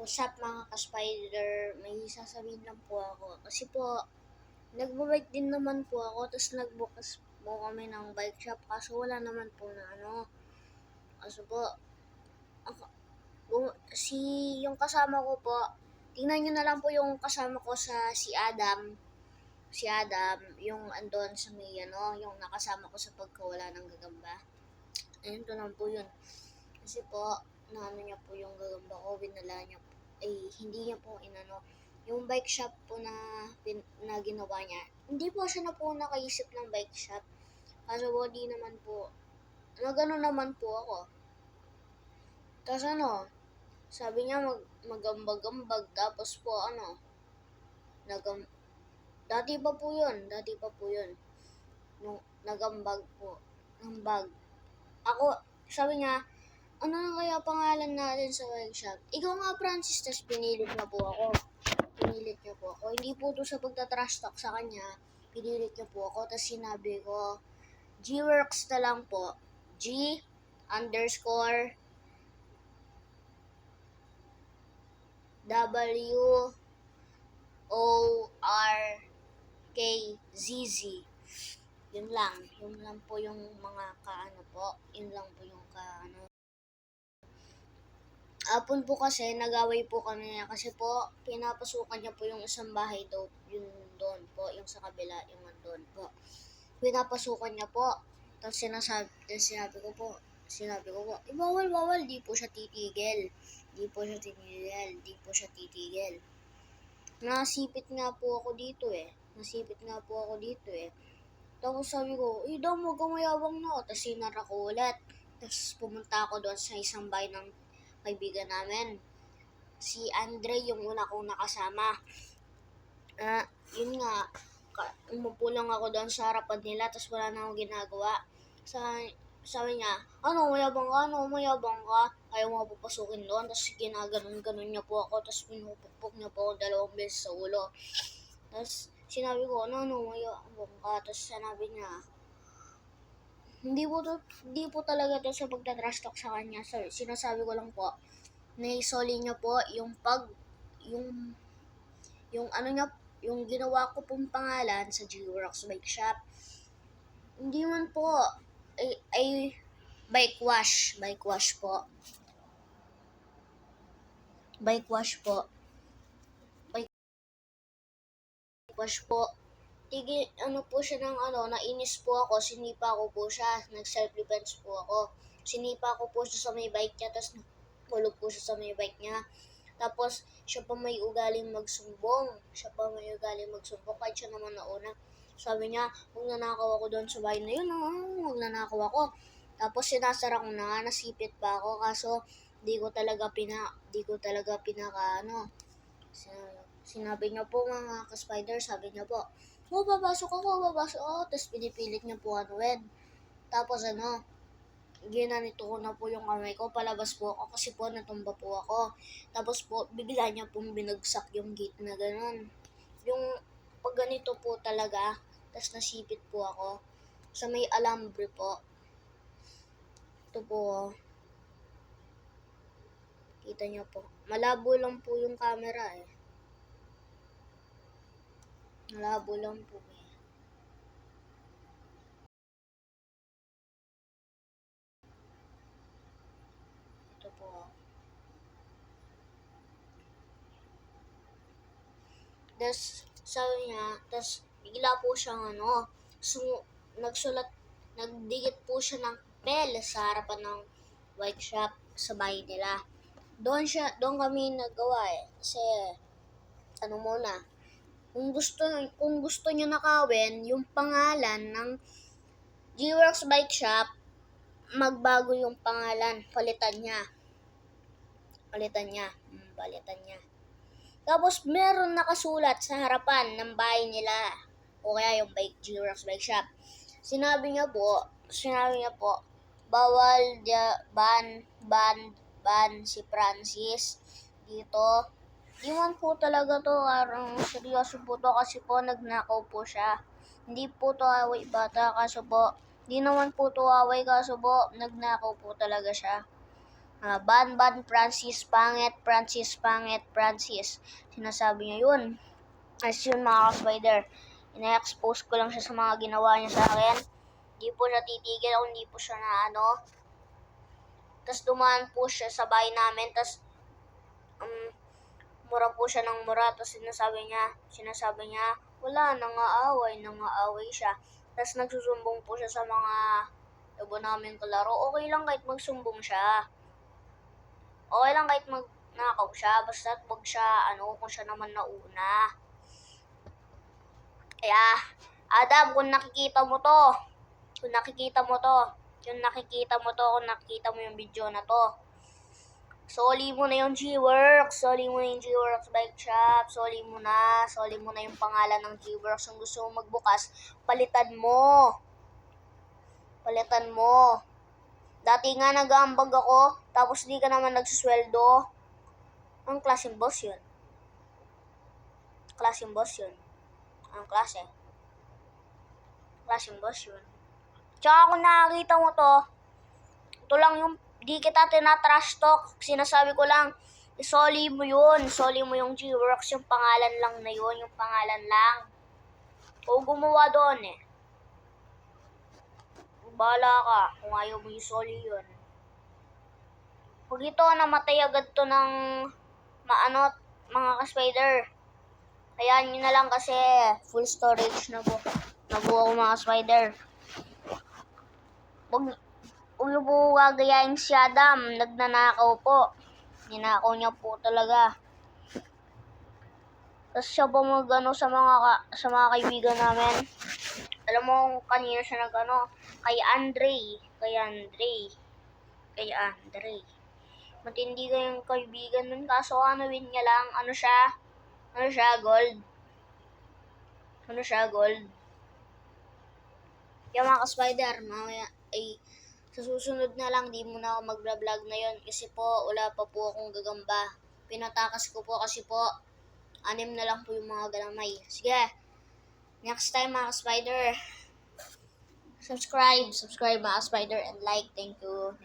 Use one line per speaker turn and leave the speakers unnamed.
What's up mga ka-spider? May sasabihin lang po ako. Kasi po, nagbo-bike din naman po ako. Tapos nagbukas po kami ng bike shop. Kaso wala naman po na ano. Kaso po, ako, yung kasama ko po, tingnan nyo na lang po yung kasama ko si Adam. Si Adam, yung andon sa may yung nakasama ko sa pagkawala ng gagamba. Ayun to lang po yun. Kasi po, naano niya po yung gagamba ko, binala niya po. Hindi niya po inano. Yung bike shop po na ginawa niya, hindi po siya na po nakaisip ng bike shop. Kaso po, di naman po, nagano naman po ako. Tapos sabi niya magambag-ambag. Tapos po dati pa po yun. Nung nagambag po, ng bag. Ako, sabi niya, ano na kaya pangalan natin sa workshop? Ikaw nga, Francis, tas pinilit niya po ako. Hindi po to sa pagtatrash talk sa kanya. Pinilit niya po ako, tas sinabi ko, G-Works na lang po. G_WORKZZ. Yun lang po yung mga yun lang po yung Apon po kasi nag-away po kami kasi po pinapasukan niya po yung isang bahay daw, yun doon po, yung sa kabila, yung doon po. Pinapasukan niya po. Tapos sinabi ko po, bawal, di po siya titigil. Nasipit nga po ako dito eh. Tapos sabi ko, daw mo gumayabang na ako. Tapos sinara ko ulit. Tapos pumunta ako doon sa isang bahay ng kaibigan namin. Si Andre, yung una kong nakasama. Yun nga, umupo lang ako doon sa harapan nila. Tapos wala na akong ginagawa. Sabi niya, mayabang ka? Ayaw mo papasukin doon. Tapos ginaganon niya po ako. Tapos pinupukpok niya po ako 2 beses sa ulo. Tapos sinabi ko, mayabang ka? Tapos sinabi niya, hindi po talaga to sa pagtatrash talk sa kanya. Sir, sinasabi ko lang po, naisoli niya po yung ginawa ko pong pangalan sa G-Works Bike Shop. Hindi man po, bike wash po. Po siya ng nainis po ako, sinipa ko po siya, nag-self-defense po ako. Sinipa ko po siya sa may bike niya, tapos hulog po siya sa may bike niya. Tapos, siya pa may ugaling magsumbong. Kahit siya naman nauna. Sabi niya, magnanakaw ako doon sa bahay na yun. Magnanakaw ako. Tapos, sinasara ko na nga, nasipit pa ako. Kaso, di ko talaga sinabi niya po mga ka-spider, sabi niya po, papasok ako. Tapos, pinipilit niya po Tapos, ginanito ko na po yung kamay ko, palabas po ako kasi po natumba po ako. Tapos po, bigla niya pong binagsak yung gate na gano'n. Yung pag ganito po talaga, tapos nasipit po ako sa may alambre po. Ito po, kita niyo po. Malabo lang po yung camera eh. Ito po. Tapos, sabi niya, bigla po siyang nagdikit po siya ng pel sa harapan ng bike shop sa bahay nila. Doon kami naggawa eh. Kasi, kung gusto niyo nakawin, yung pangalan ng G-Works Bike Shop, magbago yung pangalan, palitan niya. Tapos meron nakasulat sa harapan ng bahay nila o kaya yung G-Works Bike Shop. Sinabi niya po, bawal ban si Francis dito. Di man po talaga to, seryoso po to kasi po nagnakaw po siya. Hindi po to away bata, kaso po, di naman po to away, kaso po, nagnakaw po talaga siya. Ban Francis, pangit, Francis, pangit, Francis. Sinasabi niya yun. As yun mga ka-spider, ina-expose ko lang siya sa mga ginawa niya sa akin. Hindi po siya titigil o hindi po siya na ano. Tapos dumaan po siya sa bahay namin. Tapos mura po siya ng mura. Tapos sinasabi niya, wala, nangaaway siya. Tapos nagsusumbong po siya sa mga iba namin kalaro. Okay lang kahit magsumbong siya. Okay lang kahit magnakaw siya. Basta wag siya, kung siya naman nauna. Kaya, Adam, kung nakikita mo to, kung nakikita mo yung video na to, soli mo na yung G-Works Bike Shop, soli mo na yung pangalan ng G-Works. Kung gusto mo magbukas, palitan mo. Dati nga nag-aambag ako, tapos di ka naman nagsusweldo. Ang klaseng boss yun. Klaseng boss yun. Tsaka kung nakakita mo to, ito lang yung, di kita tinatrash talk. Sinasabi ko lang, isoli mo yung G-Works, yung pangalan lang na yun, yung pangalan lang. O gumawa doon eh. Bahala ka kung ayaw mo isoli yun. Pag ito, namatay agad to ng mga ka-spider. Hayaan nyo na lang kasi full storage na po ako mga spider. Huwag nyo po gagayain si Adam. Nagnanakaw po. Ninakaw niya po talaga. Tapos siya po sa mga kaibigan namin. Alam mo kung kanina siya kay Andre. Matindi kayong kaibigan nun. Kaso win niya lang. Gold. Kaya mga ka-spider, mamaya sa susunod na lang, di mo na ako mag-vlog na yon kasi po, wala pa po akong gagamba. Pinatakas ko po kasi po, 6 na lang po yung mga galamay. Sige, next time mga ka-spider, subscribe mga ka-spider and like. Thank you.